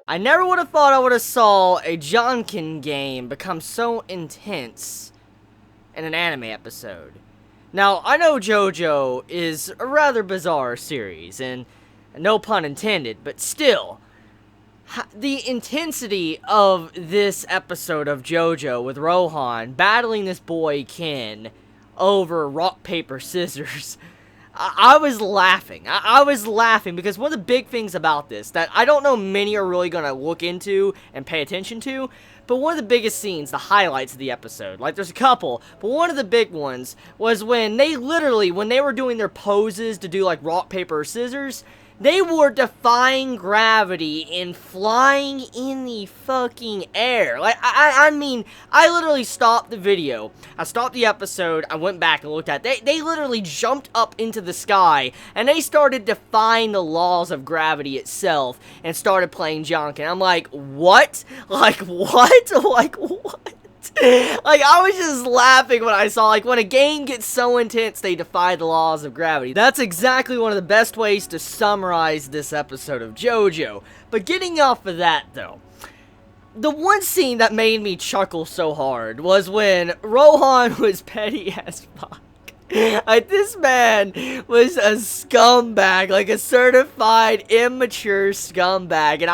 I never would have thought I would have saw a Janken game become so intense in an anime episode. Now, I know JoJo is a rather bizarre series, and no pun intended, but still, the intensity of this episode of JoJo with Rohan battling this boy Ken over rock, paper, scissors, I was laughing. I was laughing because one of the big things about this that I don't know many are really going to look into and pay attention to, but one of the biggest scenes, the highlights of the episode, like there's a couple, but one of the big ones was when they were doing their poses to do like rock, paper, or scissors, they were defying gravity and flying in the fucking air. Like, I mean, I literally stopped the video. I stopped the episode. I went back and looked at it. They literally jumped up into the sky, and they started defying the laws of gravity itself and started playing Janken. I'm like, what? Like, what? Like, what? Like, I was just laughing when I saw, like, when a game gets so intense, they defy the laws of gravity. That's exactly one of the best ways to summarize this episode of JoJo. But getting off of that, though, the one scene that made me chuckle so hard was when Rohan was petty as fuck. Like, this man was a scumbag, like a certified immature scumbag, and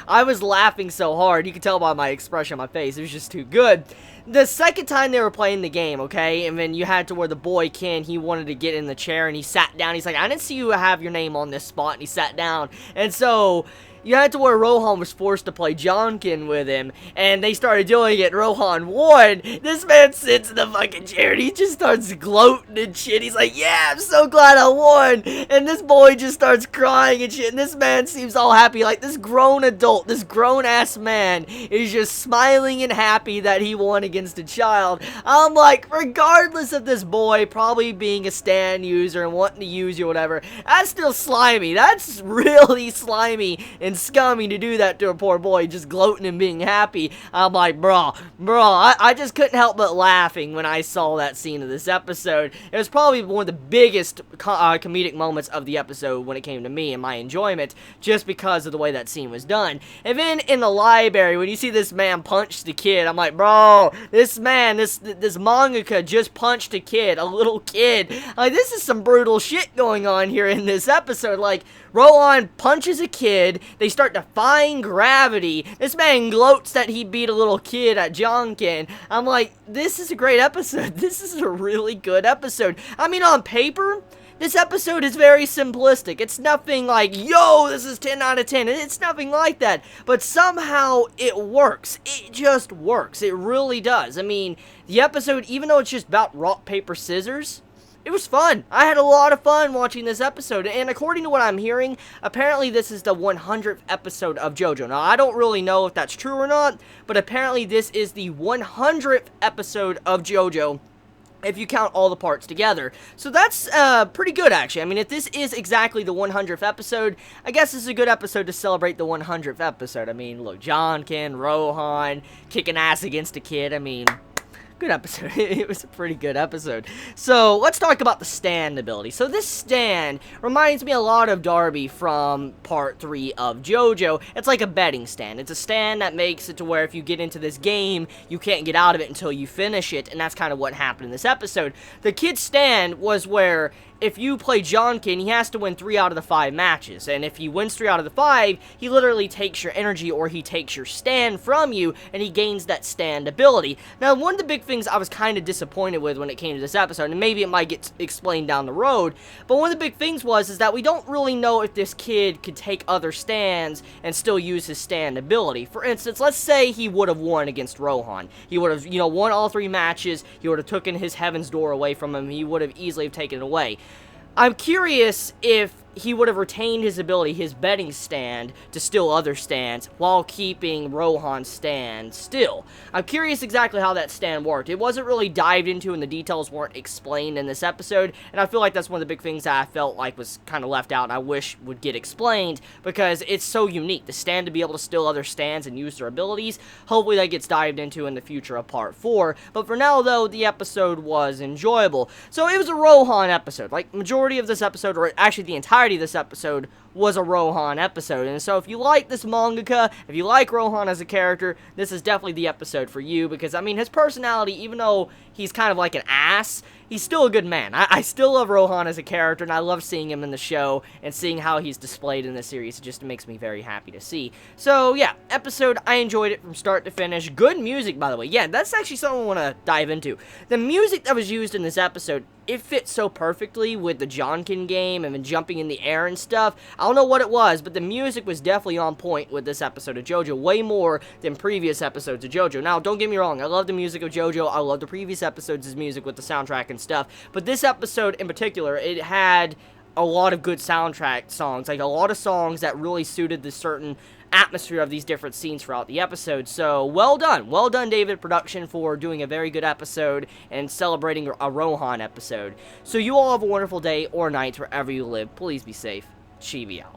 I was laughing so hard. You could tell by my expression on my face, it was just too good. The second time they were playing the game, okay, and then you had to where the boy Ken, he wanted to get in the chair, and he sat down. He's like, I didn't see you have your name on this spot, and he sat down, and so you had to where Rohan was forced to play Janken with him, and they started doing it, Rohan won. This man sits in the fucking chair, and he just starts gloating and shit. He's like, yeah, I'm so glad I won. And this boy just starts crying and shit, and this man seems all happy. Like, this grown adult, this grown-ass man is just smiling and happy that he won against a child. I'm like, regardless of this boy probably being a stand user and wanting to use you or whatever, that's still slimy. That's really slimy and scummy to do that to a poor boy, just gloating and being happy. I'm like, bro, I just couldn't help but laughing when I saw that scene of this episode. It was probably one of the biggest comedic moments of the episode when it came to me and my enjoyment, just because of the way that scene was done. And then in the library, when you see this man punch the kid, I'm like, bro, this man, this mangaka just punched a kid, a little kid. Like, this is some brutal shit going on here in this episode. Like, Rohan punches a kid, they start defying gravity, this man gloats that he beat a little kid at Janken. I'm like, this is a great episode, this is a really good episode. I mean, on paper, this episode is very simplistic. It's nothing like, yo, this is 10 out of 10. It's nothing like that. But somehow it works. It just works. It really does. I mean, the episode, even though it's just about rock, paper, scissors, it was fun. I had a lot of fun watching this episode, and according to what I'm hearing, apparently this is the 100th episode of JoJo. Now, I don't really know if that's true or not, but apparently this is the 100th episode of JoJo, if you count all the parts together. So that's pretty good, actually. I mean, if this is exactly the 100th episode, I guess this is a good episode to celebrate the 100th episode. I mean, look, Janken, Rohan, kicking ass against a kid. I mean, good episode. It was a pretty good episode. So, let's talk about the stand ability. So, this stand reminds me a lot of Darby from part 3 of JoJo. It's like a betting stand. It's a stand that makes it to where if you get into this game, you can't get out of it until you finish it, and that's kind of what happened in this episode. The kid's stand was where if you play Janken, he has to win 3 out of the 5 matches, and if he wins 3 out of the 5, he literally takes your energy or he takes your stand from you, and he gains that stand ability. Now, one of the big things I was kind of disappointed with when it came to this episode, and maybe it might get explained down the road, but one of the big things is that we don't really know if this kid could take other stands and still use his stand ability. For instance, let's say he would have won against Rohan. He would have, won all 3 matches, he would have taken his Heaven's Door away from him, he would have easily taken it away. I'm curious if he would have retained his ability, his betting stand, to steal other stands while keeping Rohan's stand still. I'm curious exactly how that stand worked. It wasn't really dived into and the details weren't explained in this episode, and I feel like that's one of the big things that I felt like was kind of left out and I wish would get explained because it's so unique. The stand to be able to steal other stands and use their abilities, hopefully that gets dived into in the future of part 4, but for now though, the episode was enjoyable. So it was a Rohan episode. Like, majority of this episode, or actually the entire entirety of this episode was a Rohan episode. And so if you like this mangaka, if you like Rohan as a character, this is definitely the episode for you, because, I mean, his personality, even though he's kind of like an ass, he's still a good man. I still love Rohan as a character, and I love seeing him in the show, and seeing how he's displayed in this series. It just makes me very happy to see. So, yeah, episode, I enjoyed it from start to finish. Good music, by the way. Yeah, that's actually something I want to dive into. The music that was used in this episode, it fits so perfectly with the Janken game and then jumping in the air and stuff. I don't know what it was, but the music was definitely on point with this episode of JoJo, way more than previous episodes of JoJo. Now, don't get me wrong, I love the music of JoJo, I love the previous episodes' music with the soundtrack and stuff, but this episode in particular, it had a lot of good soundtrack songs, like a lot of songs that really suited the certain atmosphere of these different scenes throughout the episode. So, well done, David Production, for doing a very good episode and celebrating a Rohan episode. So you all have a wonderful day or night wherever you live. Please be safe. Chibi out.